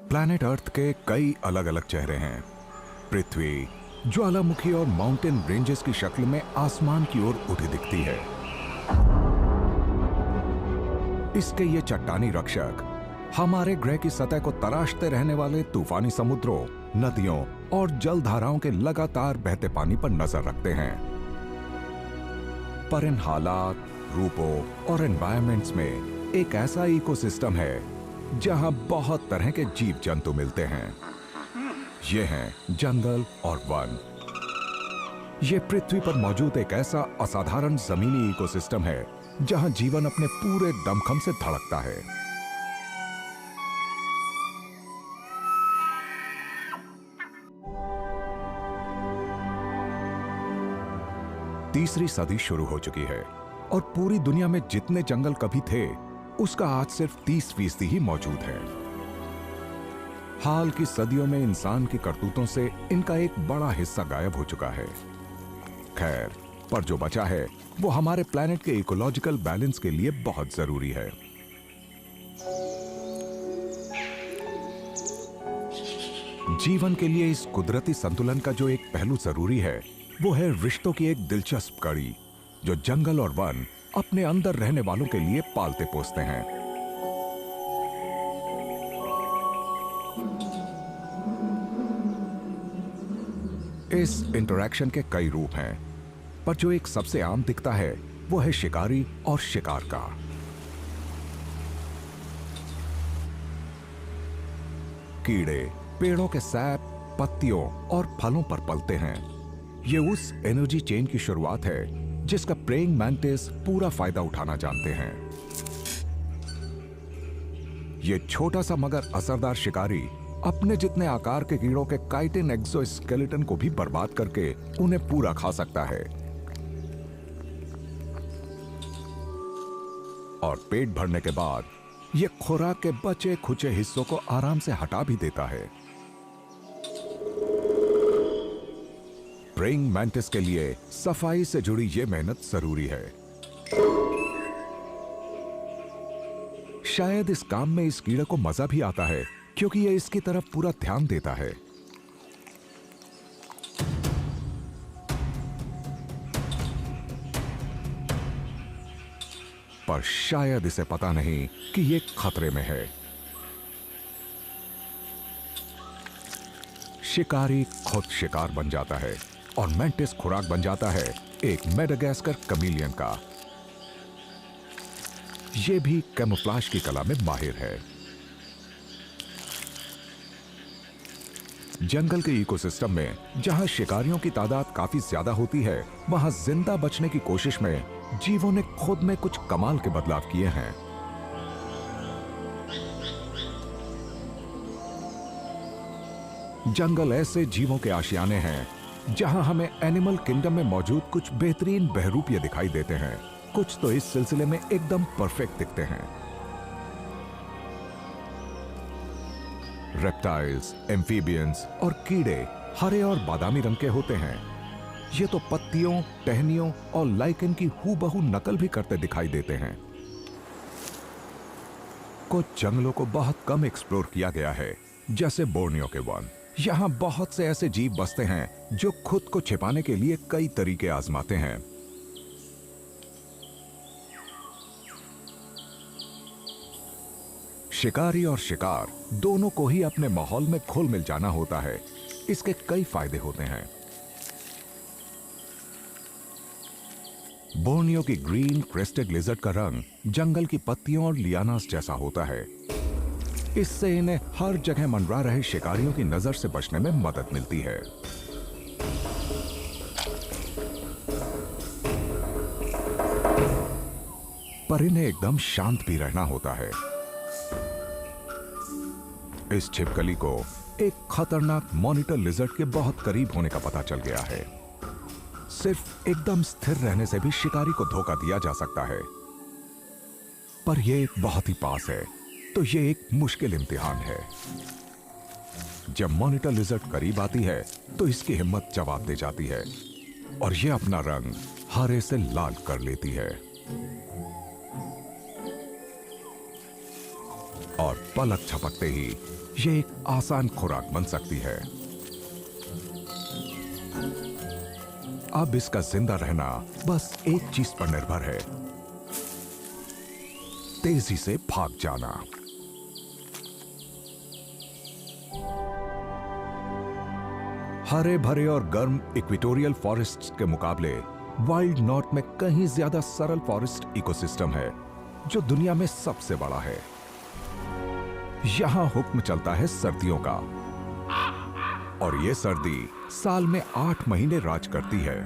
Planet earth के कई अलग अलग चेहरे हैं। पृथ्वी ज्वालामुखी और माउंटेन रेंजेस की शक्ल में आसमान की ओर उठी दिखती है। इसके ये चट्टानी रक्षक हमारे ग्रह की सतह को तराशते रहने वाले तूफानी समुद्रों, नदियों और जलधाराओं के लगातार बहते पानी पर नजर रखते हैं। पर इन हालात, रूपों और एनवायरमेंट्स में एक ऐसा इकोसिस्टम है जहां बहुत तरह के जीव जंतु मिलते हैं। ये हैं जंगल और वन। ये पृथ्वी पर मौजूद एक ऐसा असाधारण जमीनी इकोसिस्टम है जहां जीवन अपने पूरे दमखम से धड़कता है। तीसरी सदी शुरू हो चुकी है और पूरी दुनिया में जितने जंगल कभी थे उसका आज सिर्फ 30% ही मौजूद है। हाल की सदियों में इंसान की करतूतों से इनका एक बड़ा हिस्सा गायब हो चुका है। खैर, पर जो बचा है वो हमारे प्लैनेट के इकोलॉजिकल बैलेंस के लिए बहुत जरूरी है। जीवन के लिए इस कुदरती संतुलन का जो एक पहलू जरूरी है वो है रिश्तों की एक दिलचस्प कड़ी जो जंगल और वन अपने अंदर रहने वालों के लिए पालते पोसते हैं। इस इंटरैक्शन के कई रूप हैं, पर जो एक सबसे आम दिखता है वो है शिकारी और शिकार का। कीड़े पेड़ों के सैप, पत्तियों और फलों पर पलते हैं। ये उस एनर्जी चेन की शुरुआत है जिसका प्रेइंग मैंटिस पूरा फायदा उठाना जानते हैं। ये छोटा सा मगर असरदार शिकारी अपने जितने आकार के कीड़ों के काइटिन एक्सोस्केलेटन को भी बर्बाद करके उन्हें पूरा खा सकता है और पेट भरने के बाद ये खुराक के बचे खुचे हिस्सों को आराम से हटा भी देता है। प्रेइंग मैंटिस के लिए सफाई से जुड़ी यह मेहनत जरूरी है। शायद इस काम में इस कीड़े को मजा भी आता है क्योंकि यह इसकी तरफ पूरा ध्यान देता है। पर शायद इसे पता नहीं कि यह खतरे में है। शिकारी खुद शिकार बन जाता है और मैंटिस खुराक बन जाता है एक मेडागास्कर कमीलियन का। यह भी कैमोफ्लेज की कला में माहिर है। जंगल के इकोसिस्टम में जहां शिकारियों की तादाद काफी ज्यादा होती है, वहां जिंदा बचने की कोशिश में जीवों ने खुद में कुछ कमाल के बदलाव किए हैं। जंगल ऐसे जीवों के आशियाने हैं जहां हमें एनिमल किंगडम में मौजूद कुछ बेहतरीन बहरूपिये दिखाई देते हैं। कुछ तो इस सिलसिले में एकदम परफेक्ट दिखते हैं। रेप्टाइल्स, एम्फीबियंस और कीड़े हरे और बादामी रंग के होते हैं। ये तो पत्तियों, टहनियों और लाइकेन की हूबहू नकल भी करते दिखाई देते हैं। कुछ जंगलों को बहुत कम एक्सप्लोर किया गया है, जैसे बोर्नियो के वन। यहां बहुत से ऐसे जीव बसते हैं जो खुद को छिपाने के लिए कई तरीके आजमाते हैं। शिकारी और शिकार दोनों को ही अपने माहौल में घुल मिल जाना होता है। इसके कई फायदे होते हैं। बोर्नियो की ग्रीन क्रेस्टेड लिजर्ड का रंग जंगल की पत्तियों और लियानास जैसा होता है। इससे इन्हें हर जगह मंडरा रहे शिकारियों की नजर से बचने में मदद मिलती है। पर इन्हें एकदम शांत भी रहना होता है। इस छिपकली को एक खतरनाक मॉनिटर लिजर्ड के बहुत करीब होने का पता चल गया है। सिर्फ एकदम स्थिर रहने से भी शिकारी को धोखा दिया जा सकता है, पर यह बहुत ही पास है, तो यह एक मुश्किल इम्तिहान है। जब मॉनिटर लिजर्ड करीब आती है तो इसकी हिम्मत जवाब दे जाती है और यह अपना रंग हरे से लाल कर लेती है। और पलक झपकते ही ये एक आसान खुराक बन सकती है। अब इसका जिंदा रहना बस एक चीज पर निर्भर है, तेजी से भाग जाना। हरे भरे और गर्म इक्वेटोरियल फॉरेस्ट्स के मुकाबले वाइल्ड नॉर्थ में कहीं ज्यादा सरल फॉरेस्ट इकोसिस्टम है, जो दुनिया में सबसे बड़ा है। यहां हुक्म चलता है सर्दियों का, और यह सर्दी साल में 8 महीने राज करती है।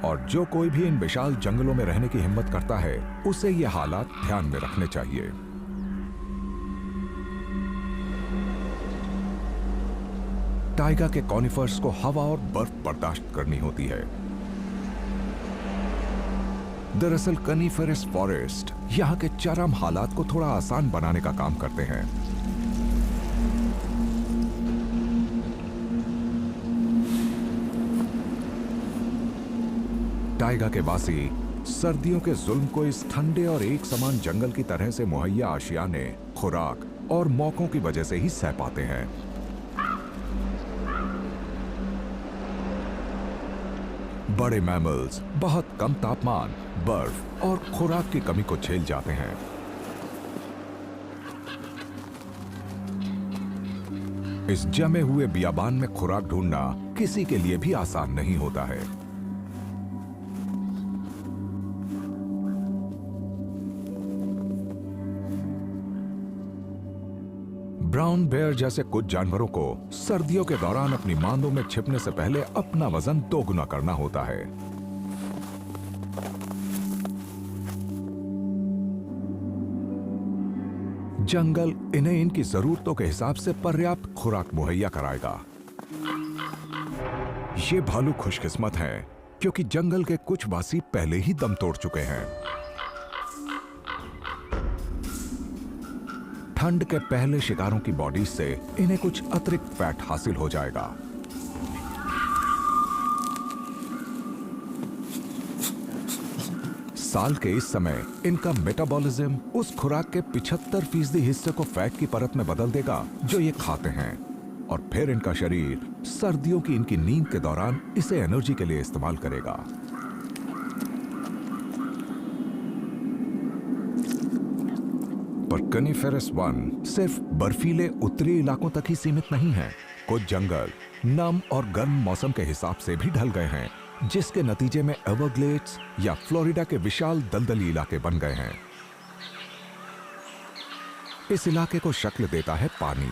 और जो कोई भी इन विशाल जंगलों में रहने की हिम्मत करता है, उसे ये हालात ध्यान में रखने चाहिए। टाइगा के कॉनिफर्स को हवा और बर्फ बर्दाश्त करनी होती है। दरअसल कनिफेरस फॉरेस्ट यहां के चरम हालात को थोड़ा आसान बनाने का काम करते हैं। टाइगा के वासी सर्दियों के जुल्म को इस ठंडे और एक समान जंगल की तरह से मुहैया आशियाने, खुराक और मौकों की वजह से ही सह पाते हैं। बड़े मैमल्स बहुत कम तापमान, बर्फ और खुराक की कमी को झेल जाते हैं। इस जमे हुए बियाबान में खुराक ढूंढना किसी के लिए भी आसान नहीं होता है। ब्राउन बेयर जैसे कुछ जानवरों को सर्दियों के दौरान अपनी मांदों में छिपने से पहले अपना वजन दोगुना करना होता है। जंगल इन्हें इनकी जरूरतों के हिसाब से पर्याप्त खुराक मुहैया कराएगा। ये भालू खुशकिस्मत हैं, क्योंकि जंगल के कुछ वासी पहले ही दम तोड़ चुके हैं। ठंड के पहले शिकारों की बॉडी से इन्हें कुछ अतिरिक्त फैट हासिल हो जाएगा। साल के इस समय इनका मेटाबॉलिज्म उस खुराक के 75% हिस्से को फैट की परत में बदल देगा जो ये खाते हैं, और फिर इनका शरीर सर्दियों की इनकी नींद के दौरान इसे एनर्जी के लिए इस्तेमाल करेगा। पर कनिफेरस वन सिर्फ बर्फीले उत्तरी इलाकों तक ही सीमित नहीं है। कुछ जंगल नम और गर्म मौसम के हिसाब से भी ढल गए हैं, जिसके नतीजे में एवरग्लेड्स या फ्लोरिडा के विशाल दलदली इलाके बन गए हैं। इस इलाके को शक्ल देता है पानी।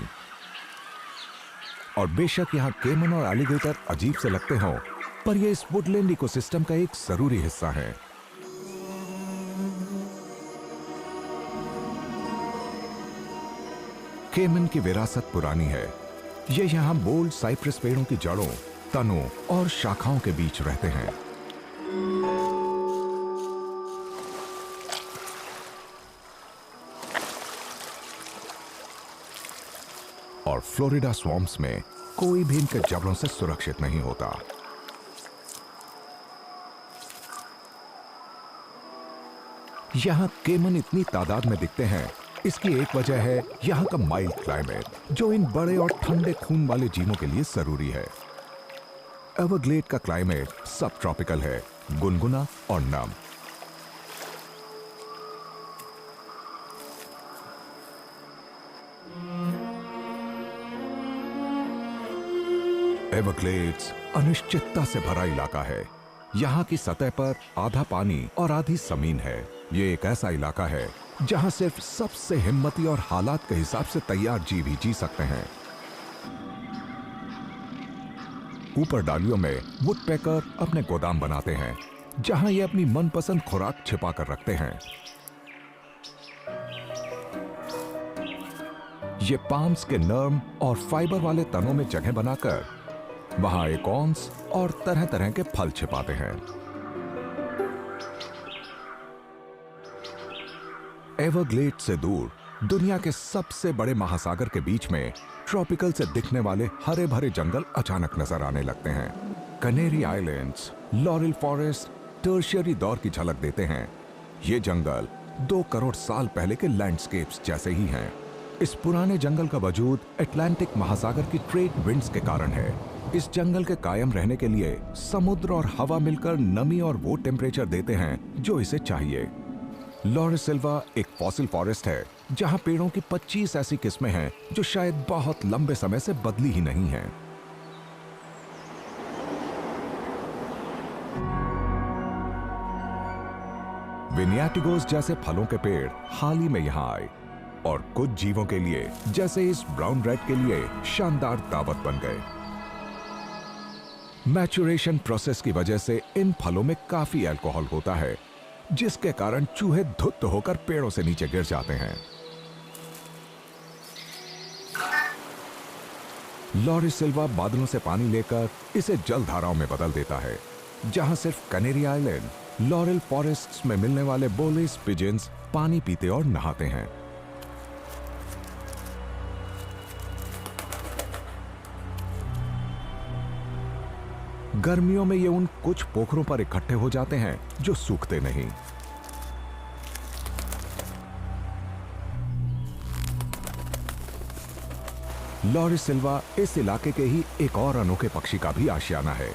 और बेशक यहां केमन और एलिगेटर अजीब से लगते हों, पर यह इस वुडलैंड इकोसिस्टम का एक जरूरी हिस्सा है। केमन की विरासत पुरानी है। ये यहां बोल्ड साइप्रस पेड़ों की जड़ों, तनों और शाखाओं के बीच रहते हैं। और फ्लोरिडा स्वॉम्प्स में कोई भी इनके जबड़ों से सुरक्षित नहीं होता। यहां केमन इतनी तादाद में दिखते हैं, इसकी एक वजह है यहाँ का माइल्ड क्लाइमेट, जो इन बड़े और ठंडे खून वाले जीवों के लिए जरूरी है। एवरग्लेड का क्लाइमेट सब ट्रॉपिकल है, गुनगुना और नम। एवरग्लेड्स अनिश्चितता से भरा इलाका है। यहाँ की सतह पर आधा पानी और आधी जमीन है। ये एक ऐसा इलाका है जहां सिर्फ सबसे हिम्मती और हालात के हिसाब से तैयार जीव ही जी सकते हैं। ऊपर डालियों में वुडपेकर अपने गोदाम बनाते हैं, जहां ये अपनी मनपसंद खुराक छिपा कर रखते हैं। ये पाम्स के नर्म और फाइबर वाले तनों में जगह बनाकर वहां एकॉर्न्स और तरह तरह के फल छिपाते हैं। एवरग्लेड से दूर दुनिया के सबसे बड़े महासागर के बीच में ट्रॉपिकल से दिखने वाले हरे भरे जंगल अचानक नजर आने लगते हैं। Canary Islands, laurel forest tertiary दौर की झलक देते हैं। ये जंगल 2 करोड़ साल पहले के लैंडस्केप्स जैसे ही हैं, इस पुराने जंगल का वजूद अटलांटिक महासागर की ट्रेड विंड्स के कारण है। इस जंगल के कायम रहने के लिए समुद्र और हवा मिलकर नमी और वो टेम्परेचर देते हैं जो इसे चाहिए। लॉरिसिल्वा एक फॉसिल फॉरेस्ट है जहां पेड़ों की 25 ऐसी किस्में हैं जो शायद बहुत लंबे समय से बदली ही नहीं हैं। विनियाटिगोस जैसे फलों के पेड़ हाल ही में यहां आए और कुछ जीवों के लिए, जैसे इस ब्राउन रेड के लिए, शानदार दावत बन गए। मैचुरेशन प्रोसेस की वजह से इन फलों में काफी अल्कोहल होता है, जिसके कारण चूहे धुत होकर पेड़ों से नीचे गिर जाते हैं। लॉरिसिल्वा बादलों से पानी लेकर इसे जलधाराओं में बदल देता है, जहां सिर्फ कनेरी आइलैंड, लॉरेल फॉरेस्ट्स में मिलने वाले बोलेस पिजन्स पानी पीते और नहाते हैं। गर्मियों में ये उन कुछ पोखरों पर इकट्ठे हो जाते हैं जो सूखते नहीं। लॉरिसिल्वा इस इलाके के ही एक और अनोखे पक्षी का भी आशियाना है।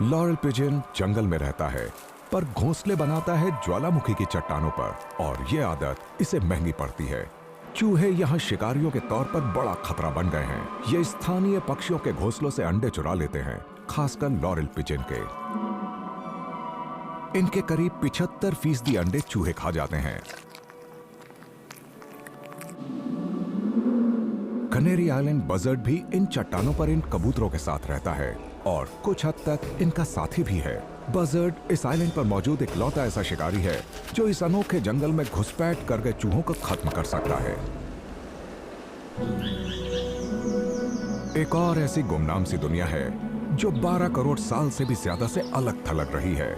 लॉरेल पिजन जंगल में रहता है, पर घोंसले बनाता है ज्वालामुखी की चट्टानों पर, और यह आदत इसे महंगी पड़ती है। चूहे यहाँ शिकारियों के तौर पर बड़ा खतरा बन गए हैं। ये स्थानीय पक्षियों के घोंसलों से अंडे चुरा लेते हैं, खासकर लॉरेल पिजन के। इनके करीब 75% अंडे चूहे खा जाते हैं। कनेरी आइलैंड बजर्ड भी इन चट्टानों पर इन कबूतरों के साथ रहता है और कुछ हद तक इनका साथी भी है। बजर्ड इस आइलैंड पर मौजूद इकलौता ऐसा शिकारी है जो इस अनोखे जंगल में घुसपैठ कर गए चूहों को खत्म कर सकता है। एक और ऐसी गुमनाम सी दुनिया है जो 12 करोड़ साल से भी ज्यादा से अलग थलग रही है।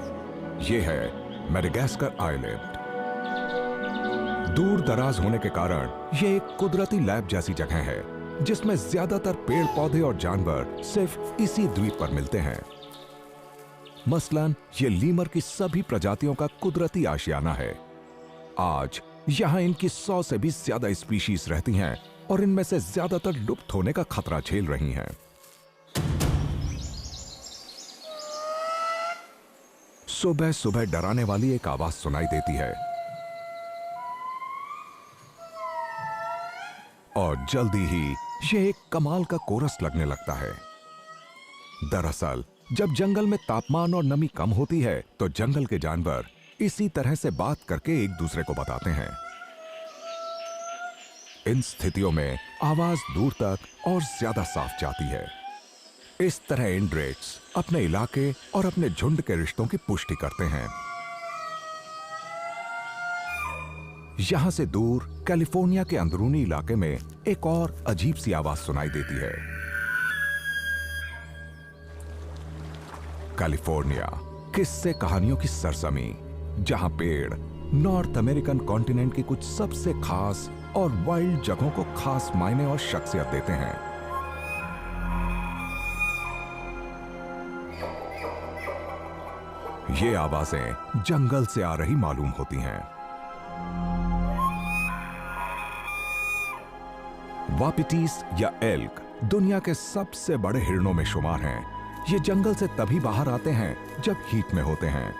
ये है मेडागास्कर आइलैंड। दूर दराज होने के कारण ये एक कुदरती लैब जैसी जगह है जिसमें ज्यादातर पेड़ पौधे और जानवर सिर्फ इसी द्वीप पर मिलते हैं। मसलन ये लीमर की सभी प्रजातियों का कुदरती आशियाना है। आज यहां इनकी 100 से भी ज्यादा स्पीशीज रहती हैं और इनमें से ज्यादातर लुप्त होने का खतरा झेल रही हैं। सुबह सुबह डराने वाली एक आवाज सुनाई देती है और जल्दी ही ये एक कमाल का कोरस लगने लगता है। दरअसल जब जंगल में तापमान और नमी कम होती है तो जंगल के जानवर इसी तरह से बात करके एक दूसरे को बताते हैं। इन स्थितियों में आवाज दूर तक और ज्यादा साफ जाती है। इस तरह इंड्रेट्स अपने इलाके और अपने झुंड के रिश्तों की पुष्टि करते हैं। यहां से दूर कैलिफोर्निया के अंदरूनी इलाके में एक और अजीब सी आवाज सुनाई देती है। कैलिफोर्निया किस्से कहानियों की सरजमी, जहां पेड़ नॉर्थ अमेरिकन कॉन्टिनेंट की कुछ सबसे खास और वाइल्ड जगहों को खास मायने और शख्सियत देते हैं। ये आवाजें जंगल से आ रही मालूम होती हैं। वापिटीज या एल्क दुनिया के सबसे बड़े हिरणों में शुमार हैं। ये जंगल से तभी बाहर आते हैं जब हीट में होते हैं।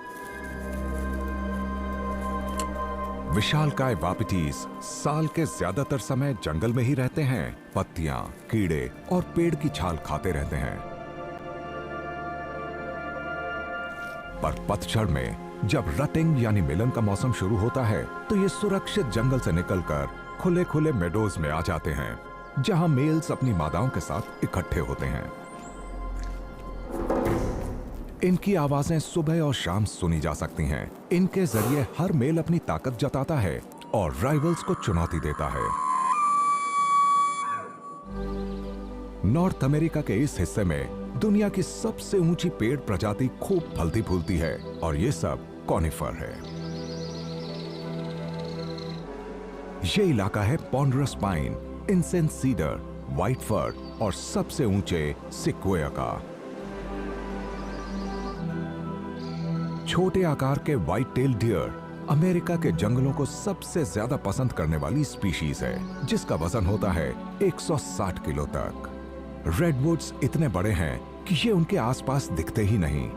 विशालकाय वापिटीज साल के ज्यादातर समय जंगल में ही रहते हैं। पत्तियां, कीड़े और पेड़ की छाल खाते रहते हैं। पर पतझड़ में जब रटिंग यानी मिलन का मौसम शुरू होता है तो ये सुरक्षित जंगल से निकलकर खुले खुले मेडोज में आ जाते हैं, जहां मेल्स अपनी मादाओं के साथ इकट्ठे होते हैं। इनकी आवाजें सुबह और शाम सुनी जा सकती हैं। इनके जरिए हर मेल अपनी ताकत जताता है और राइवल्स को चुनौती देता है। नॉर्थ अमेरिका के इस हिस्से में दुनिया की सबसे ऊंची पेड़ प्रजाति खूब फलती फूलती है और ये सब कॉनिफर है। ये इलाका है पॉन्डरस पाइन, इंसेंस सीडर, व्हाइट फर और सबसे ऊंचे सिक्वोया का। छोटे आकार के व्हाइट टेल डियर अमेरिका के जंगलों को सबसे ज्यादा पसंद करने वाली स्पीशीज है, जिसका वजन होता है 160 किलो तक। रेडवुड्स इतने बड़े हैं कि ये उनके आसपास दिखते ही नहीं।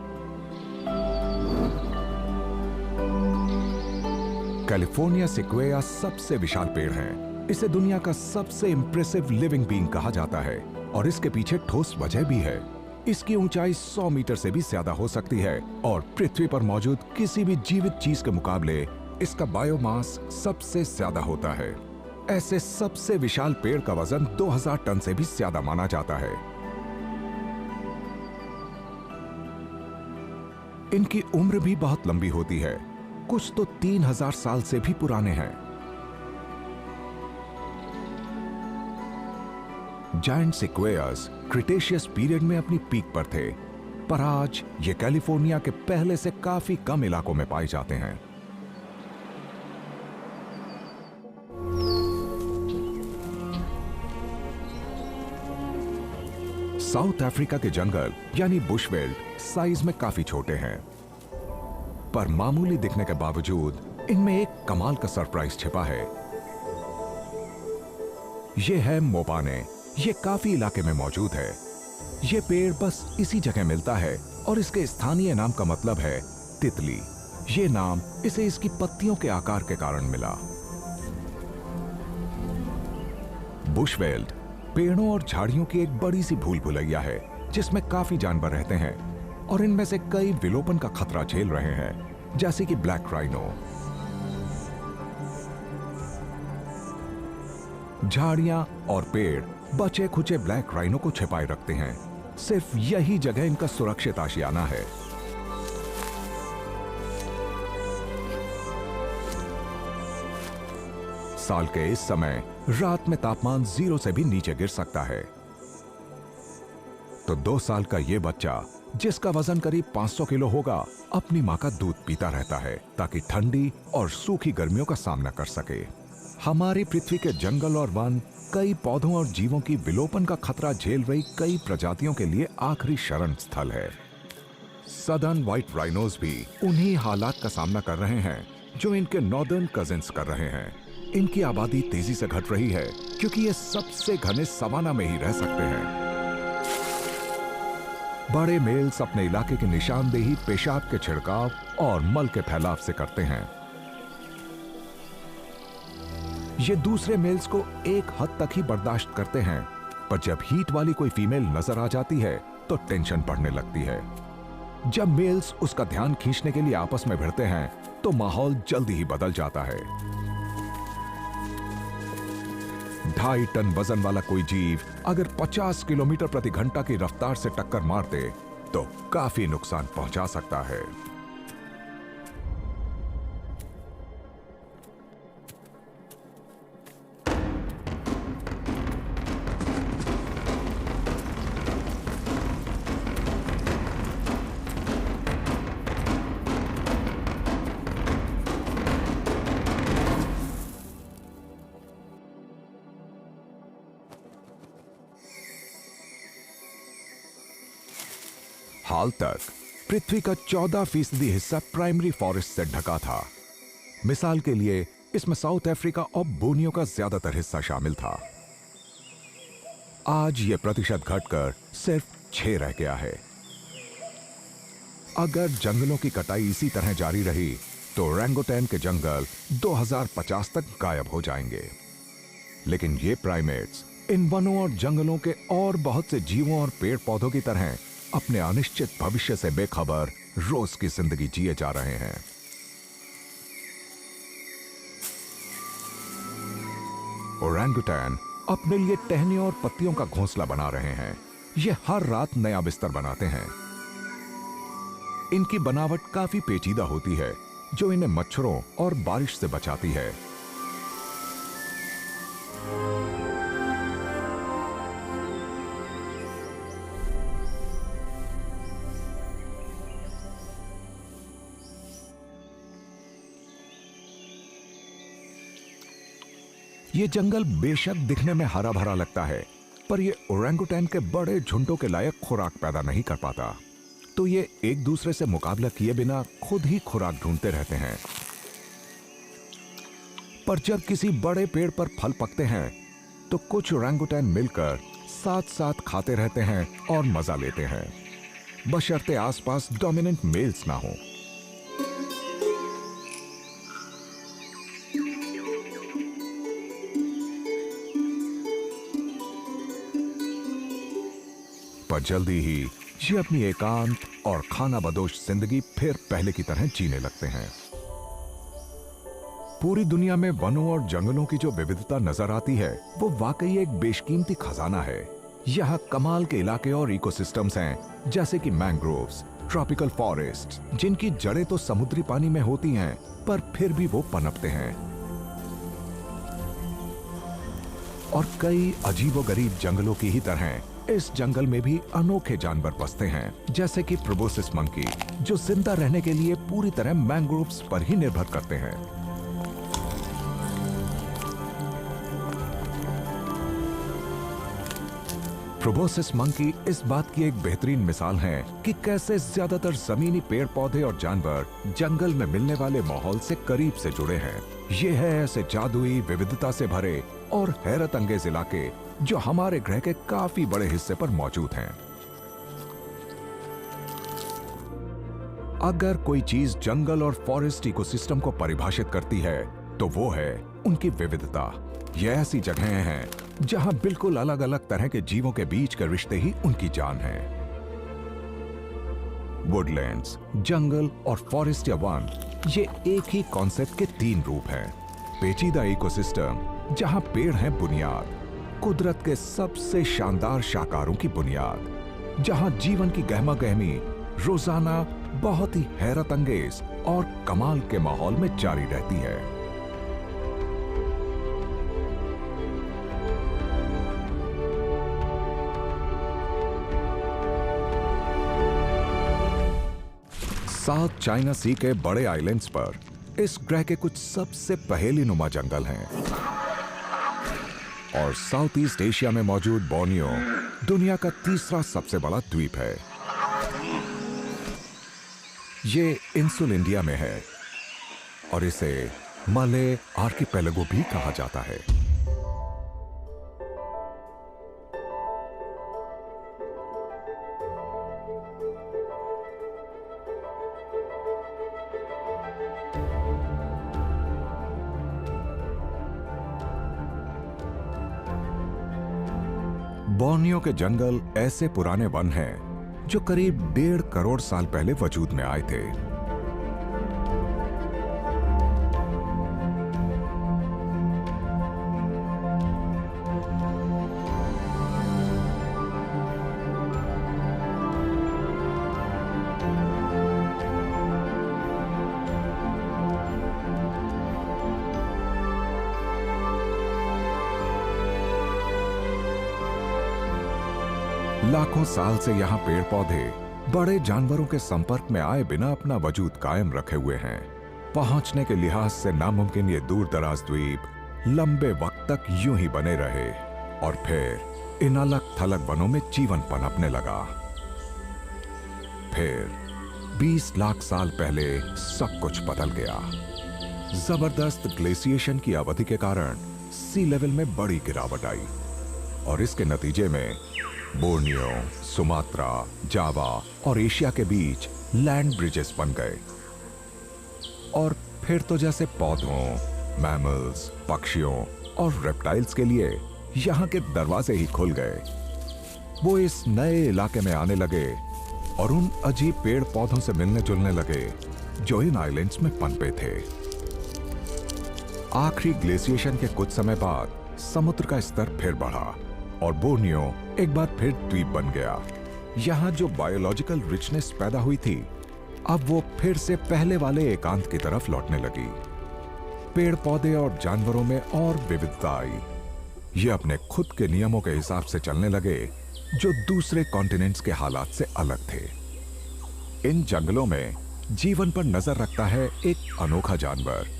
कैलिफोर्निया सिक्वेया सबसे विशाल पेड़ है। इसे दुनिया का सबसे इंप्रेसिव लिविंग बीइंग कहा जाता है और इसके पीछे ठोस वजह भी है। इसकी ऊंचाई 100 मीटर से भी ज्यादा हो सकती है और पृथ्वी पर मौजूद किसी भी जीवित चीज के मुकाबले इसका बायोमास सबसे ज्यादा होता है। ऐसे सबसे विशाल पेड़ का वजन 2000 टन से भी ज्यादा माना जाता है। इनकी उम्र भी बहुत लंबी होती है, कुछ तो 3000 साल से भी पुराने हैं। जायंट सिक्वेयर्स क्रिटेशियस पीरियड में अपनी पीक पर थे, पर आज ये कैलिफोर्निया के पहले से काफी कम इलाकों में पाए जाते हैं। साउथ अफ्रीका के जंगल यानी बुशवेल्ड साइज में काफी छोटे हैं, पर मामूली दिखने के बावजूद इनमें एक कमाल का सरप्राइज छिपा है। यह है मोपाने। ये काफी इलाके में मौजूद है। ये पेड़ बस इसी जगह मिलता है और इसके स्थानीय नाम का मतलब है तितली। ये नाम इसे इसकी पत्तियों के आकार के कारण मिला। बुशवेल्ड पेड़ों और झाड़ियों की एक बड़ी सी भूल भुलैया है, जिसमें काफी जानवर रहते हैं और इनमें से कई विलोपन का खतरा झेल रहे हैं, जैसे कि ब्लैक राइनो। झाड़ियां और पेड़ बचे खुचे ब्लैक राइनो को छिपाए रखते हैं। सिर्फ यही जगह इनका सुरक्षित आशियाना है। साल के इस समय रात में तापमान 0 से भी नीचे गिर सकता है। तो 2 साल का यह बच्चा, जिसका वजन करीब 500 किलो होगा, अपनी मां का दूध पीता रहता है ताकि ठंडी और सूखी गर्मियों का सामना कर सके। हमारी पृथ्वी के जंगल और वन कई पौधों और जीवों की विलोपन का खतरा झेल रही कई प्रजातियों के लिए आखिरी शरण स्थल है। सदर्न व्हाइट राइनोज भी उन्हीं हालात का सामना कर रहे हैं जो इनके नॉर्दर्न कजिन्स कर रहे हैं। इनकी आबादी तेजी से घट रही है क्योंकि ये सबसे घने सवाना में ही रह सकते हैं। बड़े मेल्स अपने इलाके की निशानदेही पेशाब के छिड़काव और मल के फैलाव से करते हैं। ये दूसरे मेल्स को एक हद तक ही बर्दाश्त करते हैं, पर जब हीट वाली कोई फीमेल नजर आ जाती है तो टेंशन बढ़ने लगती है। जब मेल्स उसका ध्यान खींचने के लिए आपस में भिड़ते हैं तो माहौल जल्दी ही बदल जाता है। 2.5 टन वजन वाला कोई जीव अगर 50 किलोमीटर प्रति घंटा की रफ्तार से टक्कर मार दे तो काफी नुकसान पहुंचा सकता है। हाल तक पृथ्वी का 14% हिस्सा प्राइमरी फॉरेस्ट से ढका था। मिसाल के लिए इसमें साउथ अफ्रीका और बोर्नियो का ज्यादातर हिस्सा शामिल था। आज यह प्रतिशत घटकर सिर्फ 6 रह गया है। अगर जंगलों की कटाई इसी तरह जारी रही तो ओरंगुटैन के जंगल 2050 तक गायब हो जाएंगे। लेकिन ये प्राइमेट्स इन वनों और जंगलों के और बहुत से जीवों और पेड़ पौधों की तरह अपने अनिश्चित भविष्य से बेखबर रोज की जिंदगी जिए जा रहे हैं। ओरंगुटैन अपने लिए टहनियों और पत्तियों का घोंसला बना रहे हैं। ये हर रात नया बिस्तर बनाते हैं। इनकी बनावट काफी पेचीदा होती है, जो इन्हें मच्छरों और बारिश से बचाती है। ये जंगल बेशक दिखने में हरा भरा लगता है, पर ये ओरंगुटैन के बड़े झुंडों के लायक खुराक पैदा नहीं कर पाता, तो ये एक दूसरे से मुकाबला किए बिना खुद ही खुराक ढूंढते रहते हैं। पर जब किसी बड़े पेड़ पर फल पकते हैं तो कुछ ओरंगुटैन मिलकर साथ साथ खाते रहते हैं और मजा लेते हैं, बशर्ते आसपास डोमिनेंट मेल्स ना हो। पर जल्दी ही ये अपनी एकांत और खाना बदोश जिंदगी फिर पहले की तरह जीने लगते हैं। पूरी दुनिया में वनों और जंगलों की जो विविधता नजर आती है वो वाकई एक बेशकीमती खजाना है। यहाँ कमाल के इलाके और इकोसिस्टम्स हैं, जैसे कि मैंग्रोव्स, ट्रॉपिकल फॉरेस्ट, जिनकी जड़ें तो समुद्री पानी में होती हैं पर फिर भी वो पनपते हैं। और कई अजीबोगरीब जंगलों की ही तरह इस जंगल में भी अनोखे जानवर बसते हैं, जैसे कि प्रोबोसिस मंकी, जो जिंदा रहने के लिए पूरी तरह मैंग्रोव्स पर ही निर्भर करते हैं। प्रोबोसिस मंकी इस बात की एक बेहतरीन मिसाल है कि कैसे ज्यादातर जमीनी पेड़ पौधे और जानवर जंगल में मिलने वाले माहौल से करीब से जुड़े हैं। ये है ऐसे जादुई, विविधता से भरे और हैरत अंगेज इलाके जो हमारे ग्रह के काफी बड़े हिस्से पर मौजूद हैं। अगर कोई चीज जंगल और फॉरेस्ट इकोसिस्टम को परिभाषित करती है तो वो है उनकी विविधता। ये ऐसी जगहें हैं जहां बिल्कुल अलग अलग तरह के जीवों के बीच के रिश्ते ही उनकी जान है। वुडलैंड्स, जंगल और फॉरेस्ट या वन, ये एक ही कॉन्सेप्ट के तीन रूप हैं। पेचीदा इकोसिस्टम जहां पेड़ हैं बुनियाद, कुदरत के सबसे शानदार शाकारों की बुनियाद, जहां जीवन की गहमा गहमी रोजाना बहुत ही हैरत अंगेज और कमाल के माहौल में जारी रहती है। साउथ चाइना सी के बड़े आइलैंड्स पर इस ग्रह के कुछ सबसे पहेली नुमा जंगल हैं। और साउथ ईस्ट एशिया में मौजूद बोर्नियो दुनिया का तीसरा सबसे बड़ा द्वीप है। ये इंसुल इंडिया में है और इसे मले आर्किपेलागो भी कहा जाता है। बोर्नियो के जंगल ऐसे पुराने वन हैं जो करीब 1.5 करोड़ साल पहले वजूद में आए थे। लाखों साल से यहाँ पेड़ पौधे बड़े जानवरों के संपर्क में आए बिना अपना वजूद कायम रखे हुए हैं। पहुंचने के लिहाज से नामुमकिन ये दूर दराज द्वीप लंबे वक्त तक यूं ही बने रहे और फिर इन अलग थलग वनों में जीवन पनपने लगा। फिर 20 लाख साल पहले सब कुछ बदल गया। जबरदस्त ग्लेशिएशन की अवधि के कारण सी लेवल में बड़ी गिरावट आई और इसके नतीजे में बोर्नियो, सुमात्रा, जावा और एशिया के बीच लैंड ब्रिजेस बन गए। और फिर तो जैसे पौधों, मैमल्स, पक्षियों और रेप्टाइल्स के लिए यहाँ के दरवाजे ही खुल गए। वो इस नए इलाके में आने लगे और उन अजीब पेड़ पौधों से मिलने जुलने लगे जो इन आइलैंड्स में पनपे थे। आखिरी ग्लेशिएशन के कुछ समय बाद समुद्र का स्तर फिर बढ़ा और बोर्नियो एक बार फिर द्वीप बन गया। यहाँ जो बायोलॉजिकल रिचनेस पैदा हुई थी, अब वो फिर से पहले वाले एकांत की तरफ लौटने लगी। पेड़ पौधे और जानवरों में और विविधता आई। ये अपने खुद के नियमों के हिसाब से चलने लगे जो दूसरे कॉन्टिनेंट्स के हालात से अलग थे। इन जंगलों में जीवन पर नजर रखता है एक अनोखा जानवर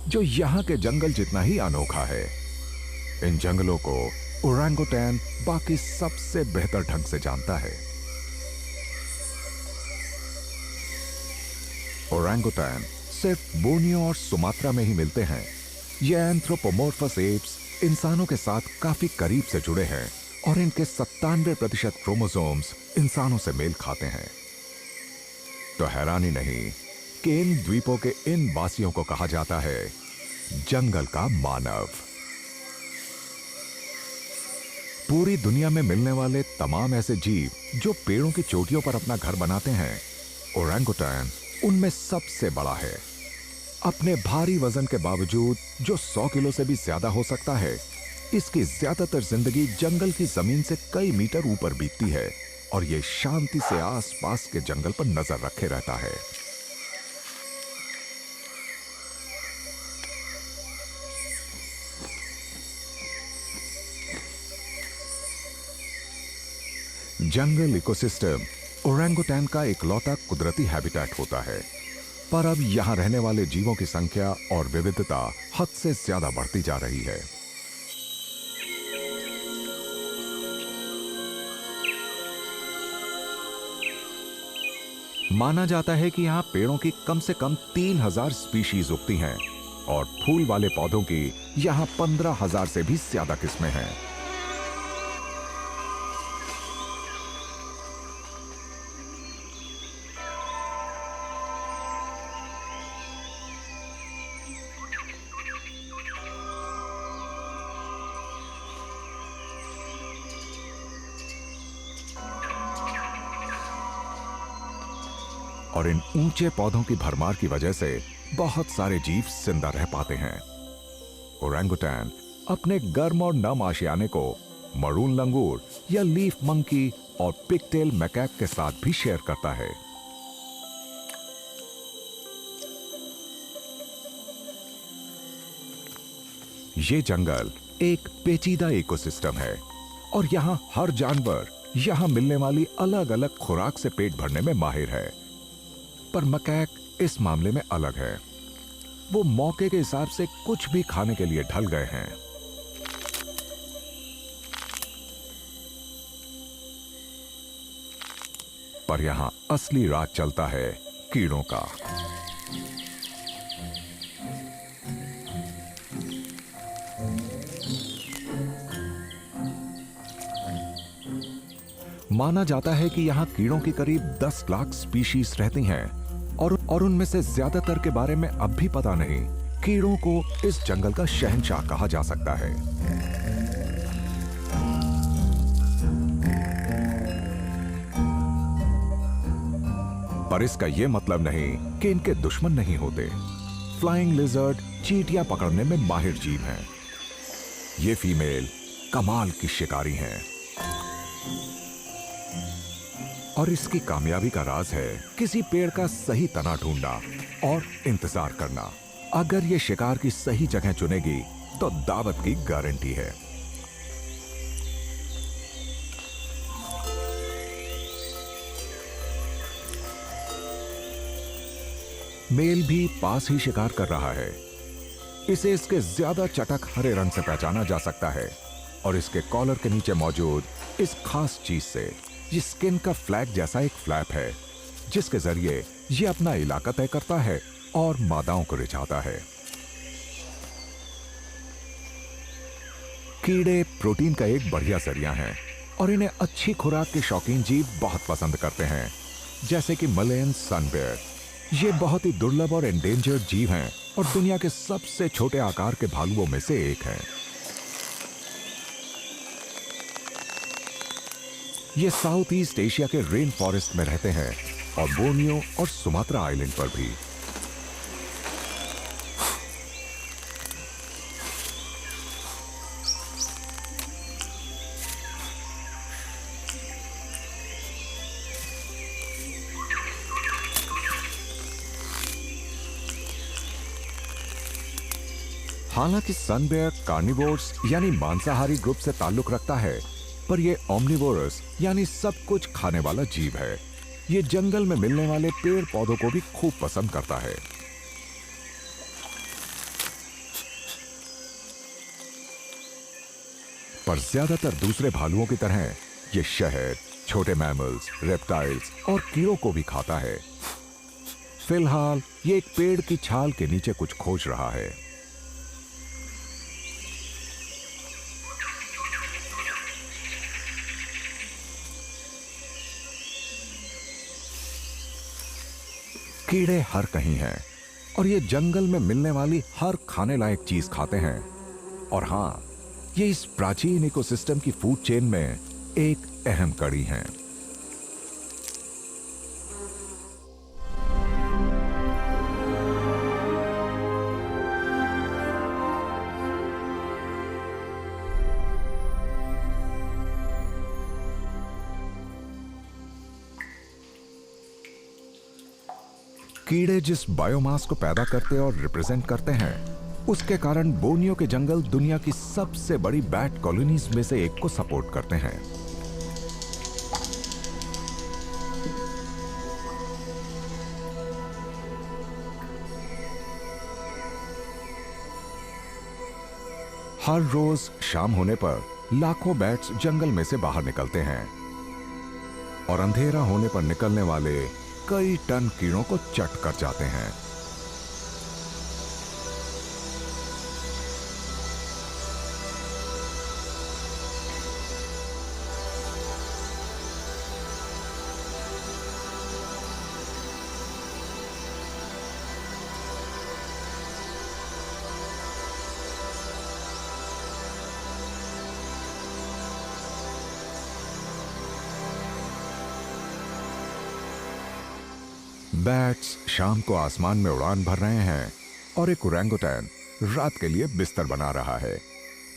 जो यहाँ के जंगल जितना ही अनोखा है। इन जंगलों को ओरंगुटैन बाकी सबसे बेहतर ढंग से जानता है। ओरंगुटैन सिर्फ बोर्नियो और सुमात्रा में ही मिलते हैं, ये एंथ्रोपोमोर्फस एप्स इंसानों के साथ काफी करीब से जुड़े हैं और इनके 97% क्रोमोसोम्स इंसानों से मेल खाते हैं। तो हैरानी नहीं कि इन द्वीपों के इन वासियों को कहा जाता है जंगल का मानव। पूरी दुनिया में मिलने वाले तमाम ऐसे जीव जो पेड़ों की चोटियों पर अपना घर बनाते हैं, ओरंगुटान उनमें सबसे बड़ा है। अपने भारी वजन के बावजूद जो 100 किलो से भी ज्यादा हो सकता है, इसकी ज्यादातर जिंदगी जंगल की जमीन से कई मीटर ऊपर बीतती है और ये शांति से आसपास के जंगल पर नजर रखे रहता है। जंगल इकोसिस्टम ओरंगुटान का इकलौता कुदरती हैबिटेट होता है, पर अब यहां रहने वाले जीवों की संख्या और विविधता हद से ज्यादा बढ़ती जा रही है। माना जाता है कि यहां पेड़ों की कम से कम 3000 स्पीशीज उगती हैं और फूल वाले पौधों की यहां 15,000 से भी ज्यादा किस्में हैं। और इन ऊंचे पौधों की भरमार की वजह से बहुत सारे जीव जिंदा रह पाते हैं। ओरंगुटान अपने गर्म और नम आशियाने को मरून लंगूर या लीफ मंकी और पिगटेल मैकैक के साथ भी शेयर करता है। ये जंगल एक पेचीदा इकोसिस्टम है और यहां हर जानवर यहां मिलने वाली अलग अलग खुराक से पेट भरने में माहिर है। पर मैकैक इस मामले में अलग है। वो मौके के हिसाब से कुछ भी खाने के लिए ढल गए हैं। पर यहां असली राज चलता है कीड़ों का। माना जाता है कि यहां कीड़ों की करीब 10 लाख स्पीशीज रहती हैं और उनमें से ज्यादातर के बारे में अब भी पता नहीं। कीड़ों को इस जंगल का शहंशाह कहा जा सकता है। पर इसका यह मतलब नहीं कि इनके दुश्मन नहीं होते। फ्लाइंग लिजर्ड चींटियां पकड़ने में माहिर जीव हैं। ये फीमेल कमाल की शिकारी हैं और इसकी कामयाबी का राज है किसी पेड़ का सही तना ढूंढना और इंतजार करना। अगर ये शिकार की सही जगह चुनेगी तो दावत की गारंटी है। मेल भी पास ही शिकार कर रहा है। इसे इसके ज्यादा चटक हरे रंग से पहचाना जा सकता है और इसके कॉलर के नीचे मौजूद इस खास चीज से, ये स्किन का फ्लैग जैसा एक फ्लैप है जिसके जरिए ये अपना इलाका तय करता है और मादाओं को रिझाता है। कीड़े प्रोटीन का एक बढ़िया जरिया हैं और इन्हें अच्छी खुराक के शौकीन जीव बहुत पसंद करते हैं, जैसे कि मलेन सनबेयर। ये बहुत ही दुर्लभ और एंडेंजर्ड जीव हैं और दुनिया के सबसे छोटे आकार के भालुओं में से एक हैं। ये साउथ ईस्ट एशिया के रेन फॉरेस्ट में रहते हैं और बोर्नियो और सुमात्रा आइलैंड पर भी। हालांकि सनबेयर कार्निवोर्स यानी मांसाहारी ग्रुप से ताल्लुक रखता है, पर यह ओमनिवोरस यानी सब कुछ खाने वाला जीव है। ये जंगल में मिलने वाले पेड़ पौधों को भी खूब पसंद करता है। पर ज्यादातर दूसरे भालुओं की तरह ये शहद, छोटे मैमल्स, रेप्टाइल्स और कीड़ों को भी खाता है। फिलहाल ये एक पेड़ की छाल के नीचे कुछ खोज रहा है। कीड़े हर कहीं हैं और ये जंगल में मिलने वाली हर खाने लायक चीज खाते हैं। और हाँ, ये इस प्राचीन इकोसिस्टम की फूड चेन में एक अहम कड़ी हैं। कीड़े जिस बायोमास को पैदा करते और रिप्रेजेंट करते हैं, उसके कारण बोर्नियो के जंगल दुनिया की सबसे बड़ी बैट कॉलोनीज में से एक को सपोर्ट करते हैं। हर रोज शाम होने पर लाखों बैट्स जंगल में से बाहर निकलते हैं और अंधेरा होने पर निकलने वाले कई टन कीड़ों को चट कर जाते हैं। बैट्स शाम को आसमान में उड़ान भर रहे हैं और एक ओरंगुटैन रात के लिए बिस्तर बना रहा है।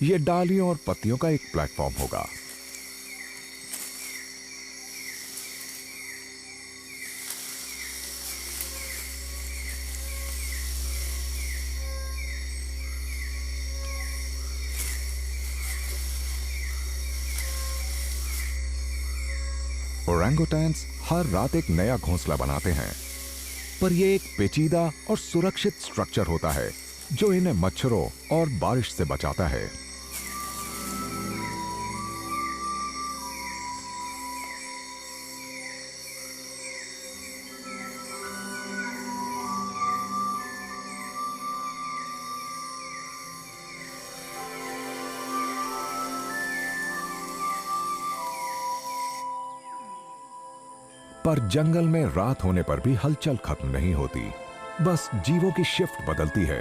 यह डालियों और पत्तियों का एक प्लेटफॉर्म होगा। ओरंगुटैन्स हर रात एक नया घोंसला बनाते हैं, पर यह एक पेचीदा और सुरक्षित स्ट्रक्चर होता है जो इन्हें मच्छरों और बारिश से बचाता है। पर जंगल में रात होने पर भी हलचल खत्म नहीं होती। बस जीवों की शिफ्ट बदलती है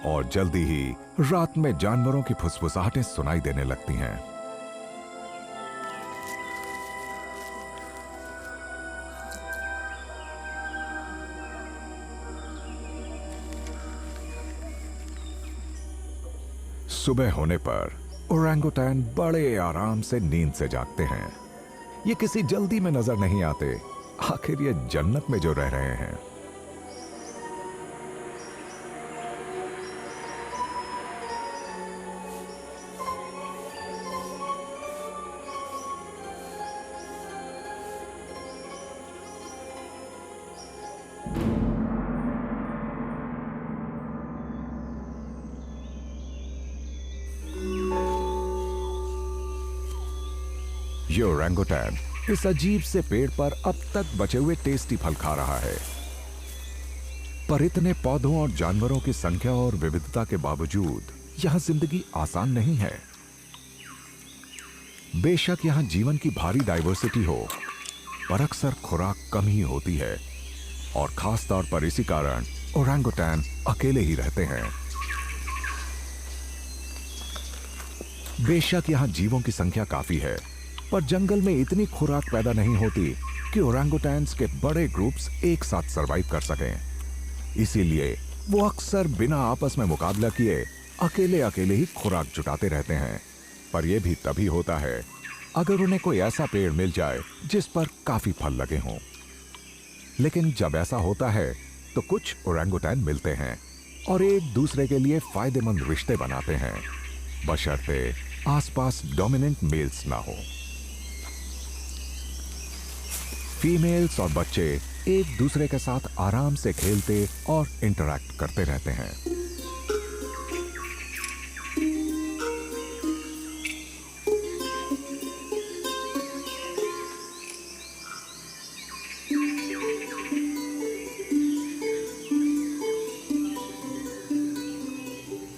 और जल्दी ही रात में जानवरों की फुसफुसाहटें सुनाई देने लगती हैं। सुबह होने पर ओरंगुटैन बड़े आराम से नींद से जागते हैं। ये किसी जल्दी में नजर नहीं आते, आखिर ये जन्नत में जो रह रहे हैं। ये ओरंगुटैन इस अजीब से पेड़ पर अब तक बचे हुए टेस्टी फल खा रहा है। पर इतने पौधों और जानवरों की संख्या और विविधता के बावजूद यहां जिंदगी आसान नहीं है। बेशक यहां जीवन की भारी डाइवर्सिटी हो, पर अक्सर खुराक कम ही होती है और खास तौर पर इसी कारण ओरंगुटैन अकेले ही रहते हैं। बेशक यहां जीवों की संख्या काफी है, पर जंगल में इतनी खुराक पैदा नहीं होती कि ओरंगुटैन्स के बड़े ग्रुप्स एक साथ सरवाइव कर सकें। इसीलिए वो अक्सर बिना आपस में मुकाबला किए अकेले अकेले ही खुराक जुटाते रहते हैं। पर यह भी तभी होता है अगर उन्हें कोई ऐसा पेड़ मिल जाए जिस पर काफी फल लगे हों। लेकिन जब ऐसा होता है तो कुछ ओरंगुटैन मिलते हैं और एक दूसरे के लिए फायदेमंद रिश्ते बनाते हैं, बशर्ते आसपास डोमिनेंट मेल्स ना हो। फीमेल्स और बच्चे एक दूसरे के साथ आराम से खेलते और इंटरैक्ट करते रहते हैं।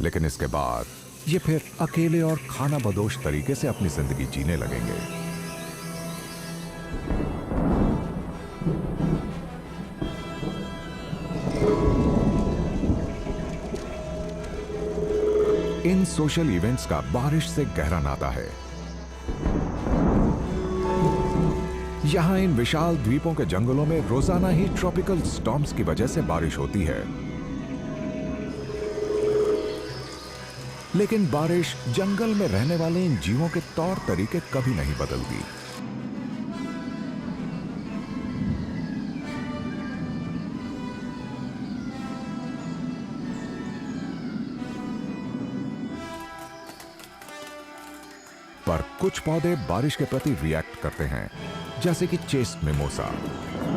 लेकिन इसके बाद ये फिर अकेले और खाना बदोश तरीके से अपनी जिंदगी जीने लगेंगे। इन सोशल इवेंट्स का बारिश से गहरा नाता है। यहां इन विशाल द्वीपों के जंगलों में रोजाना ही ट्रॉपिकल स्टॉर्म्स की वजह से बारिश होती है। लेकिन बारिश जंगल में रहने वाले इन जीवों के तौर तरीके कभी नहीं बदलती। पर कुछ पौधे बारिश के प्रति रिएक्ट करते हैं, जैसे कि चेस्ट मिमोसा,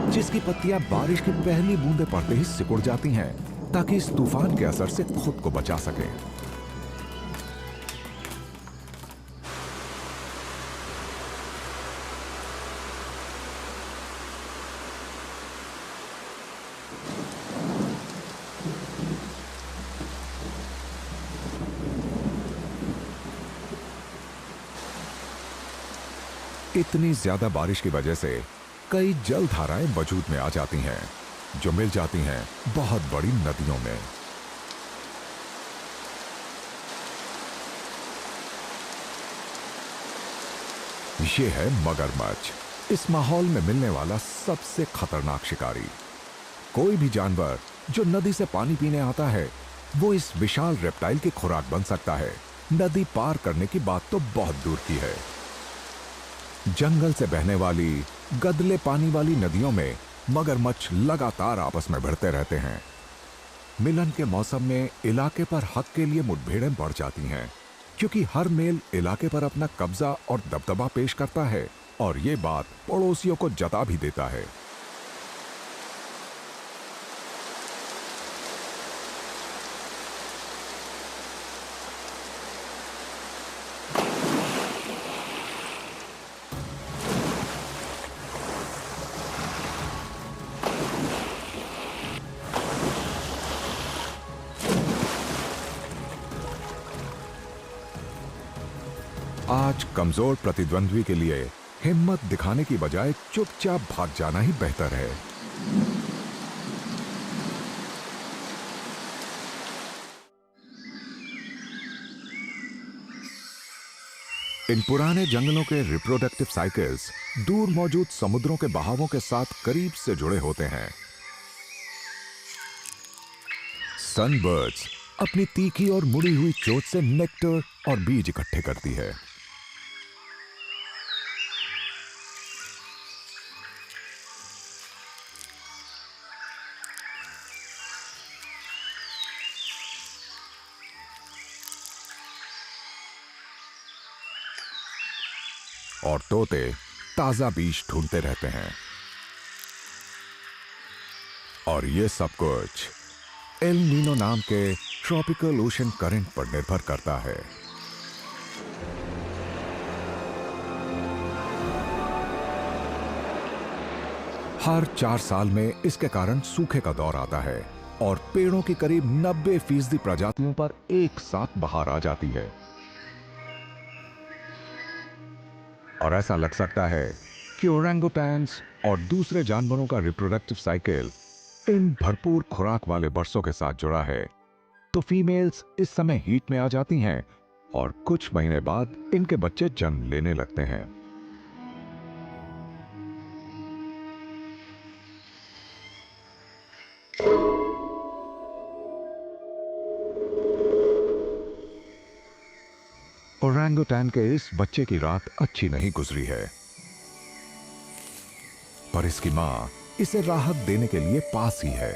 जिसकी पत्तियां बारिश की पहली बूंदें पड़ते ही सिकुड़ जाती हैं ताकि इस तूफान के असर से खुद को बचा सके। इतनी ज्यादा बारिश की वजह से कई जल धाराएं वजूद में आ जाती हैं, जो मिल जाती हैं बहुत बड़ी नदियों में। ये है मगरमच्छ, इस माहौल में मिलने वाला सबसे खतरनाक शिकारी। कोई भी जानवर जो नदी से पानी पीने आता है, वो इस विशाल रेप्टाइल की खुराक बन सकता है। नदी पार करने की बात तो बहुत दूर की है। जंगल से बहने वाली गदले पानी वाली नदियों में मगरमच्छ लगातार आपस में भिड़ते रहते हैं। मिलन के मौसम में इलाके पर हक के लिए मुठभेड़ें बढ़ जाती हैं, क्योंकि हर मेल इलाके पर अपना कब्जा और दबदबा पेश करता है और ये बात पड़ोसियों को जता भी देता है। आज कमजोर प्रतिद्वंद्वी के लिए हिम्मत दिखाने की बजाय चुपचाप भाग जाना ही बेहतर है। इन पुराने जंगलों के रिप्रोडक्टिव साइकिल्स दूर मौजूद समुद्रों के बहावों के साथ करीब से जुड़े होते हैं। सनबर्ड्स अपनी तीखी और मुड़ी हुई चोंच से नेक्टर और बीज इकट्ठे करती है। और तोते ताजा बीज ढूंढते रहते हैं। और ये सब कुछ एल नीनो नाम के ट्रॉपिकल ओशन करंट पर निर्भर करता है। हर 4 साल में इसके कारण सूखे का दौर आता है और पेड़ों की करीब 90% प्रजातियों पर एक साथ बहार आ जाती है। और ऐसा लग सकता है कि ओरंगुटैन्स और दूसरे जानवरों का रिप्रोडक्टिव साइकिल इन भरपूर खुराक वाले बरसों के साथ जुड़ा है। तो फीमेल्स इस समय हीट में आ जाती हैं और कुछ महीने बाद इनके बच्चे जन्म लेने लगते हैं। ओरंगुटैन के इस बच्चे की रात अच्छी नहीं गुजरी है, पर इसकी मां इसे राहत देने के लिए पास ही है।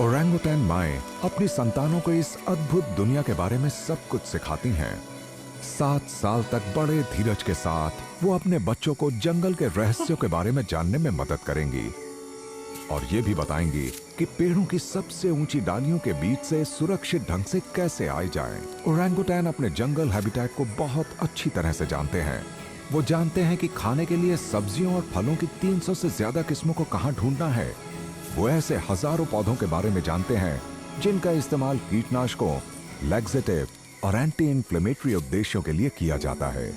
ओरंगुटैन माएं अपनी संतानों को इस अद्भुत दुनिया के बारे में सब कुछ सिखाती हैं। 7 साल तक बड़े धीरज के साथ वो अपने बच्चों को जंगल के रहस्यों के बारे में जानने में मदद करेंगी और ये भी बताएंगी कि पेड़ों की सबसे ऊंची डालियों के बीच से सुरक्षित ढंग से कैसे आए जाएं। ओरंगुटैन अपने जंगल हैबिटेट को बहुत अच्छी तरह से जानते हैं। वो जानते हैं कि खाने के लिए सब्जियों और फलों की 300 से ज्यादा किस्मों को कहां ढूंढना है। वो ऐसे हजारों पौधों के बारे में जानते हैं जिनका इस्तेमाल कीटनाशकों, लैक्सेटिव और एंटी इन्फ्लेमेटरी उद्देश्यों के लिए किया जाता है।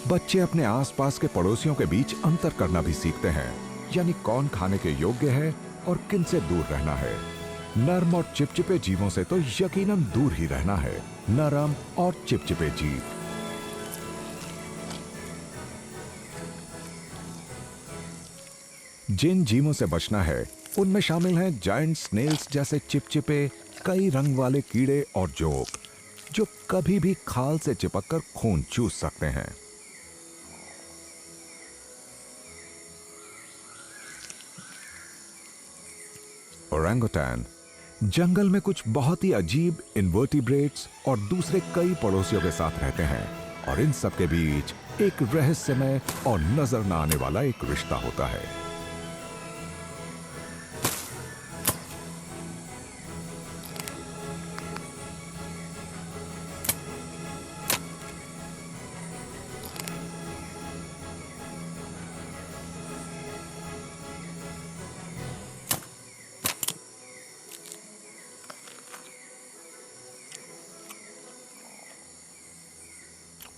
बच्चे अपने आसपास के पड़ोसियों के बीच अंतर करना भी सीखते हैं, यानी कौन खाने के योग्य है और किन से दूर रहना है। नरम और चिपचिपे जीवों से तो यकीनन दूर ही रहना है। नरम और चिपचिपे जीव। जिन जीवों से बचना है उनमें शामिल हैं जायंट स्नेल्स जैसे चिपचिपे, कई रंग वाले कीड़े और जोक, जो कभी भी खाल से चिपककर खून चूस सकते हैं। ओरंगुटान जंगल में कुछ बहुत ही अजीब इनवर्टिब्रेट्स और दूसरे कई पड़ोसियों के साथ रहते हैं, और इन सब के बीच एक रहस्यमय और नजर न आने वाला एक रिश्ता होता है।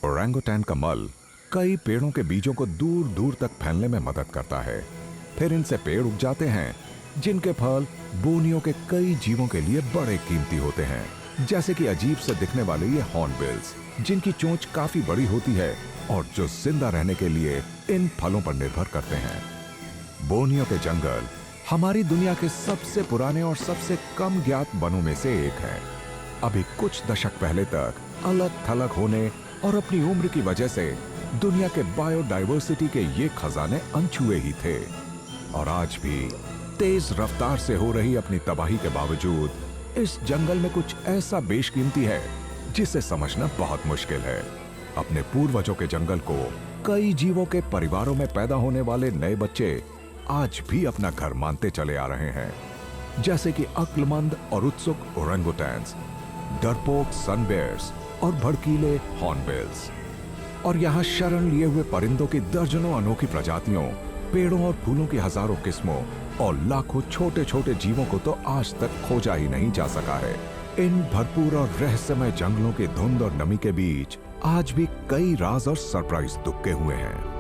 ओरंगुटान का मल कई पेड़ों के बीजों को दूर दूर तक फैलने में मदद करता है। फिर इनसे पेड़ उग जाते हैं, जिनके फल बोनियों के कई जीवों के लिए बड़े कीमती होते हैं, जैसे कि अजीब से दिखने वाले ये हॉर्नबिल्स, जिनकी चोंच काफी बड़ी होती है और जो जिंदा रहने के लिए इन फलों पर निर्भर करते हैं। बोनियों के जंगल हमारी दुनिया के सबसे पुराने और सबसे कम ज्ञात वनों में से एक है। अभी कुछ दशक पहले तक अलग थलग होने और अपनी उम्र की वजह से दुनिया के बायोडायवर्सिटी के ये खजाने अनछुए ही थे, और आज भी तेज रफ्तार से हो रही अपनी तबाही के बावजूद इस जंगल में कुछ ऐसा बेशकीमती है जिसे समझना बहुत मुश्किल है। अपने पूर्वजों के जंगल को कई जीवों के परिवारों में पैदा होने वाले नए बच्चे आज भी अपना घर मानते चले आ रहे हैं, जैसे कि अक्लमंद और उत्सुक ओरंगुटैन्स, डरपोक सनबेयर्स और भड़कीले हॉर्नबिल्स। और यहाँ शरण लिए हुए परिंदों की दर्जनों अनोखी प्रजातियों, पेड़ों और फूलों की हजारों किस्मों और लाखों छोटे छोटे जीवों को तो आज तक खोजा ही नहीं जा सका है। इन भरपूर और रहस्यमय जंगलों की धुंध और नमी के बीच आज भी कई राज और सरप्राइज दुबके हुए हैं।